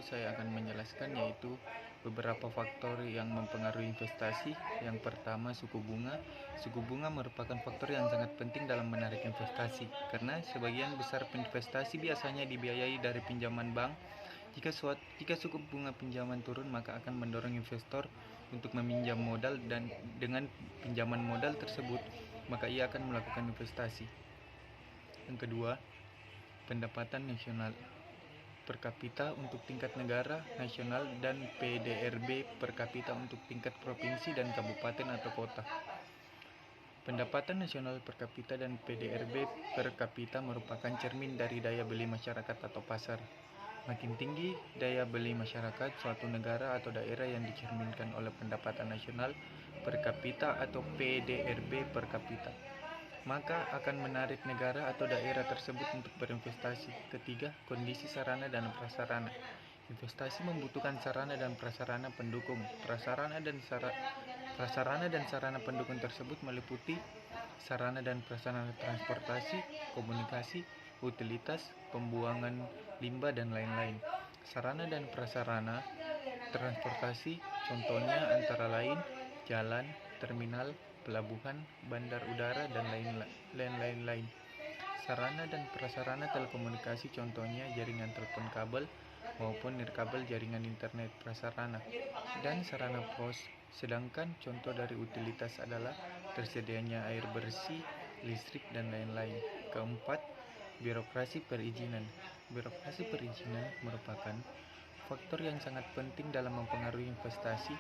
saya akan menjelaskan yaitu beberapa faktor yang mempengaruhi investasi. Yang pertama, suku bunga. Suku bunga merupakan faktor yang sangat penting dalam menarik investasi, karena sebagian besar investasi biasanya dibiayai dari pinjaman bank. Jika suku bunga pinjaman turun, maka akan mendorong investor untuk meminjam modal, dan dengan pinjaman modal tersebut, maka ia akan melakukan investasi. Yang kedua, pendapatan nasional per kapita untuk tingkat negara, nasional, dan PDRB per kapita untuk tingkat provinsi dan kabupaten atau kota. Pendapatan nasional per kapita dan PDRB per kapita merupakan cermin dari daya beli masyarakat atau pasar. Makin tinggi daya beli masyarakat suatu negara atau daerah yang dicerminkan oleh pendapatan nasional per kapita atau PDRB per kapita, maka akan menarik negara atau daerah tersebut untuk berinvestasi. Ketiga, kondisi sarana dan prasarana. Investasi membutuhkan sarana dan prasarana pendukung. Prasarana dan sarana pendukung tersebut meliputi sarana dan prasarana transportasi, komunikasi, utilitas, pembuangan limbah, dan lain-lain. Sarana dan prasarana transportasi contohnya antara lain jalan, terminal, pelabuhan, bandar udara, dan lain-lain. Sarana dan prasarana telekomunikasi contohnya jaringan telepon kabel maupun nirkabel jaringan internet prasarana, dan sarana pos. Sedangkan contoh dari utilitas adalah tersedianya air bersih, listrik, dan lain-lain. Keempat, birokrasi perizinan. Birokrasi perizinan merupakan faktor yang sangat penting dalam mempengaruhi investasi,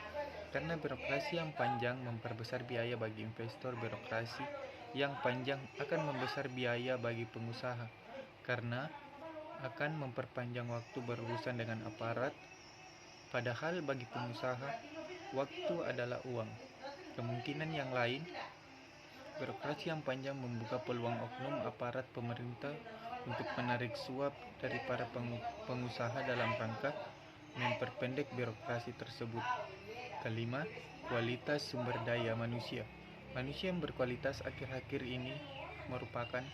karena birokrasi yang panjang memperbesar biaya bagi investor. Birokrasi yang panjang akan membesar biaya bagi pengusaha, karena akan memperpanjang waktu berurusan dengan aparat. Padahal bagi pengusaha, waktu adalah uang. Kemungkinan yang lain, birokrasi yang panjang membuka peluang oknum aparat pemerintah untuk menarik suap dari para pengusaha dalam rangka memperpendek birokrasi tersebut. Kelima, kualitas sumber daya manusia. Manusia yang berkualitas akhir-akhir ini merupakan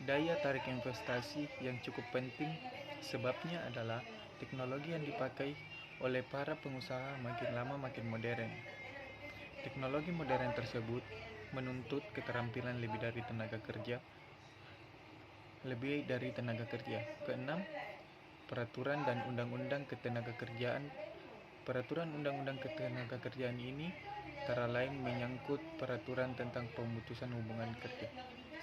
daya tarik investasi yang cukup penting. Sebabnya adalah teknologi yang dipakai oleh para pengusaha makin lama makin modern. Teknologi modern tersebut menuntut keterampilan lebih dari tenaga kerja. Keenam, peraturan dan undang-undang ketenagakerjaan. Peraturan undang-undang ketenagakerjaan ini antara lain menyangkut peraturan tentang pemutusan hubungan kerja.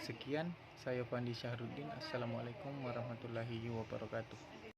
Sekian, saya Fandi Syahruddin. Assalamualaikum warahmatullahi wabarakatuh.